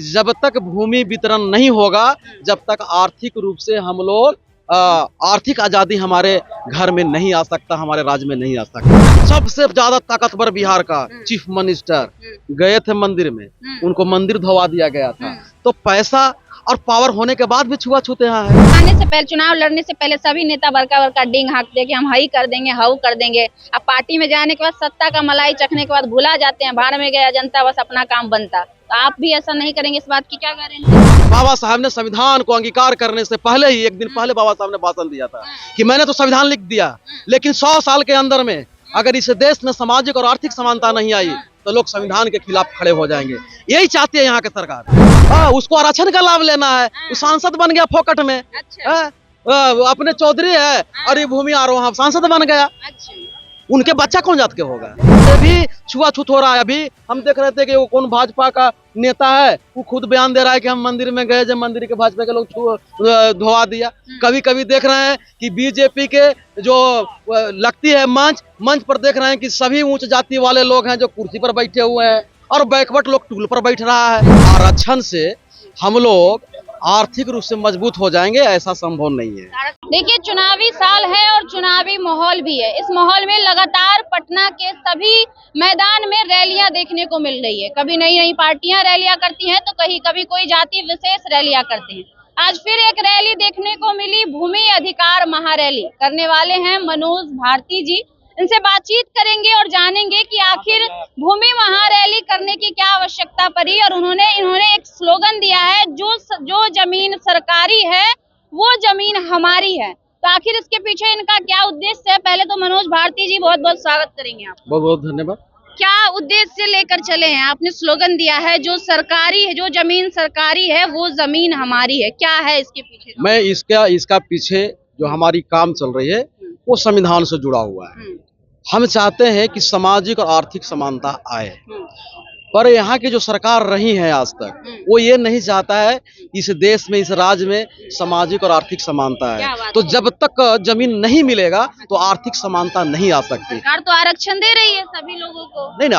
जब तक भूमि वितरण नहीं होगा, जब तक आर्थिक रूप से हम लोग आर्थिक आजादी हमारे घर में नहीं आ सकता, हमारे राज्य में नहीं आ सकता। सबसे ज्यादा ताकतवर बिहार का चीफ मिनिस्टर गए थे मंदिर में, उनको मंदिर धोवा दिया गया था। तो पैसा और पावर होने के बाद भी छुआछूत यहाँ है। आने से पहले, चुनाव लड़ने से पहले सभी नेता बड़का बड़का डींग हाँकते हैं कि हम हई कर देंगे, हाउ कर देंगे। अब पार्टी में जाने के बाद, सत्ता का मलाई चखने के बाद भुला जाते हैं, भाड़ में गया जनता, बस अपना काम बनता। तो आप भी ऐसा नहीं करेंगे, इस बात की क्या गारंटी? बाबा साहब ने संविधान को अंगीकार करने से पहले ही, एक दिन पहले बाबा साहब ने भाषण दिया था कि मैंने तो संविधान लिख दिया, लेकिन 100 साल के अंदर में अगर इस देश में सामाजिक और आर्थिक समानता नहीं आई तो लोग संविधान के खिलाफ खड़े हो जाएंगे। यही चाहती है यहाँ की सरकार। उसको आरक्षण का लाभ लेना है, वो सांसद बन गया फोकट में। अपने चौधरी है और ये भूमि आरोह सांसद बन गया। उनके बच्चा कौन जात के होगा? भी छुआछूत हो रहा है। अभी हम देख रहे थे कि वो कौन भाजपा का नेता है, वो खुद बयान दे रहा है कि हम मंदिर में गए, जब मंदिर के भाजपा के लोग धोवा दिया। कभी कभी देख रहे हैं कि बीजेपी के जो लगती है मंच पर देख रहे हैं कि सभी उच्च जाति वाले लोग हैं जो कुर्सी पर बैठे हुए हैं और बैकवर्ड लोग टूल पर बैठ रहा है। आरक्षण से हम लोग आर्थिक रूप से मजबूत हो जाएंगे, ऐसा संभव नहीं है। देखिए, चुनावी साल है और चुनावी माहौल भी है। इस माहौल में लगातार पटना के सभी मैदान में रैलियां देखने को मिल रही है। कभी नई नई पार्टियां रैलियां करती हैं तो कभी कोई जाति विशेष रैलियां करते हैं। आज फिर एक रैली देखने को मिली, भूमि अधिकार महारैली करने वाले हैं मनोज भारती जी। इनसे बातचीत करेंगे और जानेंगे कि आखिर भूमि महारैली करने की क्या आवश्यकता पड़ी। और इन्होंने एक स्लोगन दिया है, जो जमीन सरकारी है वो जमीन हमारी है। तो आखिर इसके पीछे इनका क्या उद्देश्य है? पहले तो मनोज भारती जी, बहुत बहुत स्वागत करेंगे आप। बहुत बहुत धन्यवाद। क्या उद्देश्य लेकर चले हैं? आपने स्लोगन दिया है, जो सरकारी है, जो जमीन सरकारी है वो जमीन हमारी है। क्या है इसके पीछे? मैं इसका पीछे जो हमारी काम चल रही है वो संविधान से जुड़ा हुआ है। हम चाहते हैं कि सामाजिक और आर्थिक समानता आए, पर यहाँ की जो सरकार रही है आज तक, वो ये नहीं चाहता है इस देश में, इस राज्य में सामाजिक और आर्थिक समानता है। तो जब तक जमीन नहीं मिलेगा तो आर्थिक समानता नहीं आ सकती। सरकार तो आरक्षण दे रही है सभी लोगों को। नहीं,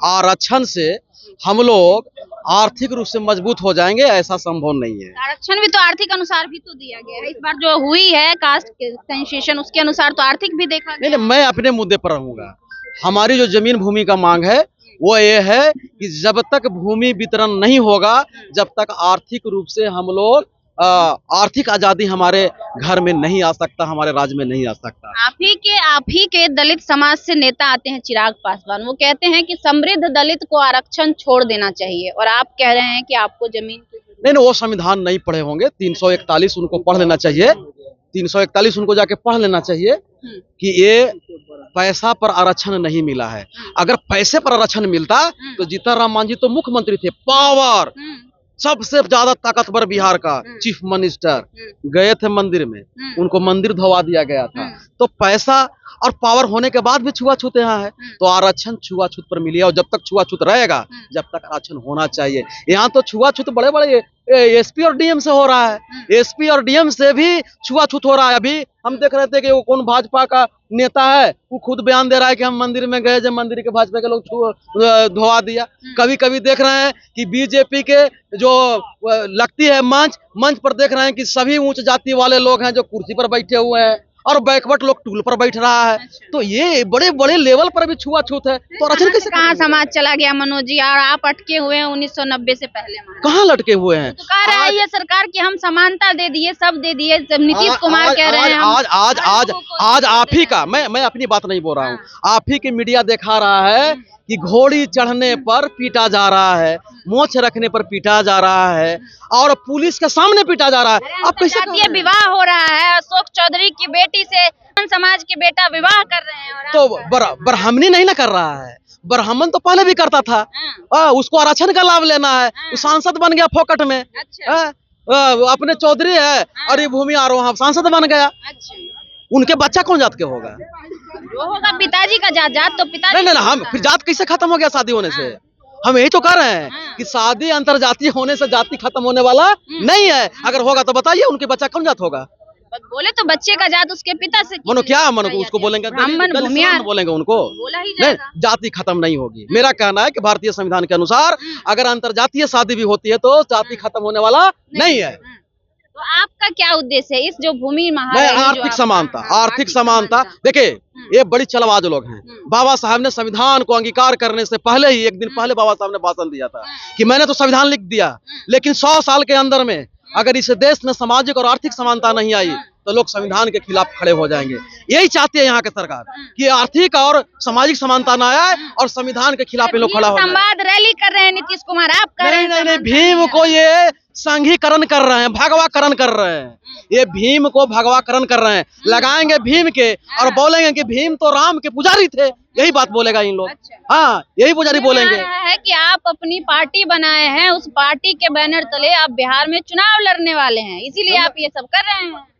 आरक्षण से हम लोग आर्थिक रूप से मजबूत हो जाएंगे, ऐसा संभव नहीं है। आरक्षण भी तो आर्थिक अनुसार भी तो दिया गया है। इस बार जो हुई है कास्ट सेंसेशन, उसके अनुसार तो आर्थिक भी देखा गया। नहीं, मैं अपने मुद्दे पर रहूंगा। हमारी जो जमीन भूमि का मांग है वो ये है कि जब तक भूमि वितरण नहीं होगा, जब तक आर्थिक रूप से हम लोग आर्थिक आजादी हमारे घर में नहीं आ सकता, हमारे राज्य में नहीं आ सकता। आप ही के दलित समाज से नेता आते हैं चिराग पासवान। वो कहते हैं कि समृद्ध दलित को आरक्षण छोड़ देना चाहिए, और आप कह रहे हैं कि आपको जमीन नहीं, वो संविधान नहीं पढ़े होंगे। 341 उनको पढ़ लेना चाहिए। 341 उनको जाके पढ़ लेना चाहिए कि ये पैसा पर आरक्षण नहीं मिला है। अगर पैसे पर आरक्षण मिलता तो जीतन राम मांझी तो मुख्यमंत्री थे। पावर सबसे ज्यादा ताकतवर बिहार का चीफ मिनिस्टर गए थे मंदिर में, उनको मंदिर धोवा दिया गया था। तो पैसा और पावर होने के बाद भी छुआछूत यहाँ है। तो आरक्षण छुआछूत पर मिली है, और जब तक छुआछूत रहेगा, जब तक आरक्षण होना चाहिए। यहाँ तो छुआछूत बड़े बड़े एसपी और डीएम से हो रहा है। एसपी और डीएम से भी छुआछूत हो रहा है। अभी हम देख रहे थे कि वो कौन भाजपा का नेता है, वो खुद बयान दे रहा है कि हम मंदिर में गए, जब मंदिर के भाजपा के लोग धोवा दिया। कभी कभी देख रहे हैं कि बीजेपी के जो लगती है मंच पर देख रहे हैं कि सभी उच्च जाति वाले लोग हैं जो कुर्सी पर बैठे हुए हैं और बैकवर्ड लोग टूल पर बैठ रहा है। तो ये बड़े बड़े लेवल पर भी छुआछूत है। तो आरक्षण कैसे? कहाँ समाज चला गया मनोज जी? और आप अटके हुए हैं 1990 से पहले। कहाँ लटके हुए हैं? तो कह रहा है ये सरकार की हम समानता दे दिए, सब दे दिए। नीतीश कुमार कह रहे हैं आज आप ही का, मैं अपनी बात नहीं बोल रहा हूँ, आप ही की मीडिया दिखा रहा है कि घोड़ी चढ़ने पर पीटा जा रहा है, मोछ रखने पर पीटा जा रहा है, और पुलिस के सामने पीटा जा रहा है। आप कैसे? ये विवाह हो रहा है, अशोक चौधरी की बेटी से समाज के बेटा विवाह कर रहे हैं। तो ब्राह्मणी नहीं ना कर रहा है, ब्राह्मण तो पहले भी करता था। उसको आरक्षण का लाभ लेना है, वो सांसद बन गया फोकट में। अपने चौधरी है और ये भूमि आरोह सांसद बन गया। उनके बच्चा कौन जात के होगा? वो होगा पिताजी का जात। तो पिताजी नहीं, हम फिर जात कैसे खत्म हो गया शादी होने से? हम यही तो कह रहे हैं कि शादी अंतरजातीय होने से जाति खत्म होने वाला नहीं है। अगर होगा तो बताइए, उनके बच्चा कौन जात होगा? बोले तो बच्चे का जात उसके पिता से मनो क्या मनो उसको बोलेंगे ब्राह्मण दलित भूमिहार समाज बोलेंगे उनको बोला ही नहीं, जाएगा। जाति खत्म नहीं होगी। मेरा कहना है कि भारतीय संविधान के अनुसार अगर अंतरजातीय शादी भी होती है तो जाति खत्म होने वाला नहीं है। तो आपका क्या उद्देश्य है इस जो भूमि मैं महारैली जो आर्थिक आप- समानता, हाँ, आर्थिक समानता देखिए, ये बड़ी चलवाज लोग हैं। बाबा साहब ने संविधान को अंगीकार करने से पहले ही एक दिन पहले बाबा साहब ने भाषण दिया था कि मैंने तो संविधान लिख दिया, लेकिन 100 साल के अंदर में अगर इस देश में सामाजिक और आर्थिक समानता नहीं आई तो लोग संविधान के खिलाफ खड़े हो जाएंगे। यही चाहती है यहाँ की सरकार कि आर्थिक और सामाजिक समानता न आए और संविधान के खिलाफ ये लोग खड़ा हो जाए। संवाद रैली कर रहे हैं नीतीश कुमार, आप कर रहे नहीं हैं नहीं नहीं, भीम को ये संघीकरण कर रहे हैं, भगवाकरण कर रहे हैं। ये भीम को भगवाकरण कर रहे हैं, लगाएंगे भीम के और बोलेंगे कि भीम तो राम के पुजारी थे, यही बात बोलेगा इन लोग। अच्छा। हाँ, यही पुजारी बोलेंगे। रहा है कि आप अपनी पार्टी बनाए हैं, उस पार्टी के बैनर तले आप बिहार में चुनाव लड़ने वाले हैं, इसीलिए आप ये सब कर रहे हैं।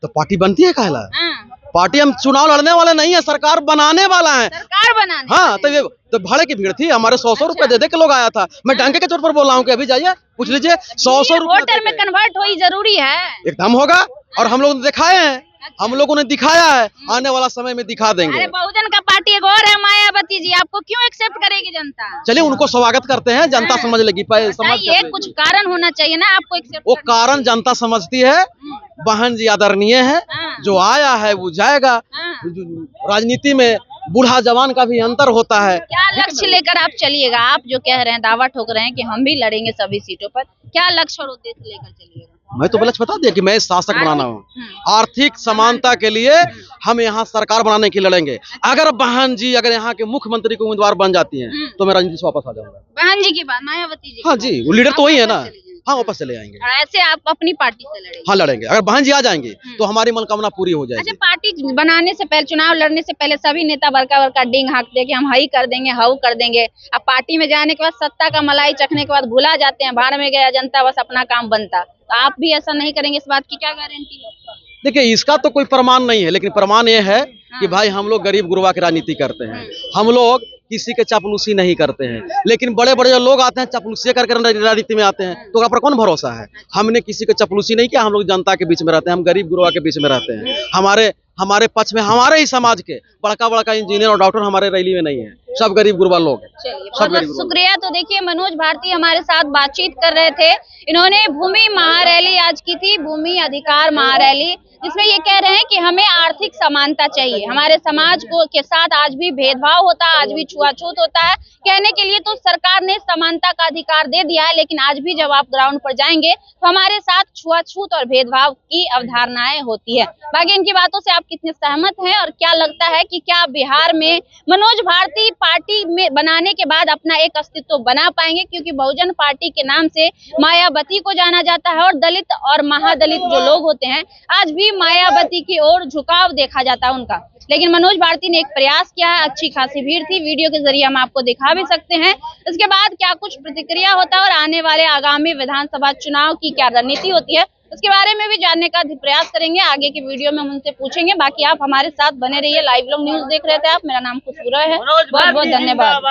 तो पार्टी बनती है काहेला? हाँ, पार्टी हम चुनाव लड़ने वाले नहीं है, सरकार बनाने वाला है। सरकार बनाने हाँ, वाले तो ये तो भाड़े की भीड़ थी, हमारे 100 रुपए दे के लोग आया था। मैं डंके के चोट पर बोल रहा हूँ कि अभी जाइए पूछ लीजिए, 100 वोटर में रुपए कन्वर्ट हो जरूरी है। एकदम होगा। और हम लोग ने दिखाए हैं, हम लोगों ने दिखाया है, आने वाला समय में दिखा देंगे। अरे बहुजन का पार्टी एक और है मायावती जी, आपको क्यों एक्सेप्ट करेगी जनता? चलिए उनको स्वागत करते हैं, जनता समझ लेगी। बताइए, कुछ कारण होना चाहिए ना आपको एक्सेप्ट वो कारण जनता समझती है। बहन जी आदरणीय है, जो आया है वो जाएगा। राजनीति में बूढ़ा जवान का भी अंतर होता है। क्या लक्ष्य लेकर आप चलिएगा? आप जो कह रहे हैं, दावा ठोक रहे हैं कि हम भी लड़ेंगे सभी सीटों पर, क्या लक्ष्य और उद्देश्य लेकर चलिएगा? मैं तो लक्ष्य बता दिया कि मैं शासक बनाना हूँ। आर्थिक समानता के लिए हम यहाँ सरकार बनाने की लड़ेंगे। अगर बहन जी अगर यहाँ के मुख्यमंत्री के उम्मीदवार बन जाती हैं तो मैं राजनीति से वापस आ जाऊंगा। बहन जी की बात, मायावती जी की हाँ बात। जी, वो लीडर तो वही है ना। वापस चले जाएंगे। हाँ, वापस चले आएंगे। और ऐसे आप अपनी पार्टी से लड़ेंगे? हाँ, लड़ेंगे। अगर बहन जी आ जाएंगी तो हमारी मनोकामना पूरी हो अच्छा, जाएगी। पार्टी बनाने से पहले, चुनाव लड़ने से पहले सभी नेता बड़का बड़का डिंग हाँकते हैं कि हम हई कर देंगे, हाउ कर देंगे। अब पार्टी में जाने के बाद, सत्ता का मलाई चखने के बाद भुला जाते हैं, भाड़ में गया जनता, बस अपना काम बनता। तो आप भी ऐसा नहीं करेंगे, इस बात की क्या गारंटी है? देखिए, इसका तो कोई प्रमाण नहीं है, लेकिन प्रमाण ये है कि भाई हम लोग गरीब गुरबा की राजनीति करते हैं। हम लोग किसी के चापलूसी नहीं करते हैं। लेकिन बड़े बड़े जो लोग आते हैं चापलूसी करके राजनीति में आते हैं, तो आप पर कौन भरोसा है? हमने किसी के चापलूसी नहीं किया। हम लोग जनता के बीच में रहते हैं, हम गरीब गुरबा के बीच में रहते हैं। हमारे पक्ष में हमारे ही समाज के बड़का बड़का इंजीनियर और डॉक्टर हमारे रैली में नहीं है, सब गरीब गुरबा लोग हैं। चलिए, बहुत बहुत शुक्रिया। तो देखिए, मनोज भारती हमारे साथ बातचीत कर रहे थे। इन्होंने भूमि महारैली आज की थी, भूमि अधिकार महारैली, जिसमें ये कह रहे हैं कि हमें आर्थिक समानता चाहिए। हमारे समाज को के साथ आज भी भेदभाव होता है, आज भी छुआछूत होता है। कहने के लिए तो सरकार ने समानता का अधिकार दे दिया है, लेकिन आज भी जब आप ग्राउंड पर जाएंगे तो हमारे साथ छुआछूत और भेदभाव की अवधारणाएं होती है। बाकी इनकी बातों से आप कितने सहमत हैं और क्या लगता है कि क्या बिहार में मनोज भारती पार्टी में बनाने के बाद अपना एक अस्तित्व बना पाएंगे? क्योंकि बहुजन पार्टी के नाम से मायावती को जाना जाता है और दलित और महादलित जो लोग होते हैं आज भी मायावती की ओर झुकाव देखा जाता है उनका। लेकिन मनोज भारती ने एक प्रयास किया है, अच्छी खासी भीड़ थी, वीडियो के जरिए हम आपको दिखा भी सकते हैं। इसके बाद क्या कुछ प्रतिक्रिया होता है और आने वाले आगामी विधानसभा चुनाव की क्या रणनीति होती है, उसके बारे में भी जानने का प्रयास करेंगे। आगे की वीडियो में हम उनसे पूछेंगे। बाकी आप हमारे साथ बने रहिए। लाइव लोग न्यूज देख रहे थे आप। मेरा नाम खुशबू है। बहुत बहुत धन्यवाद।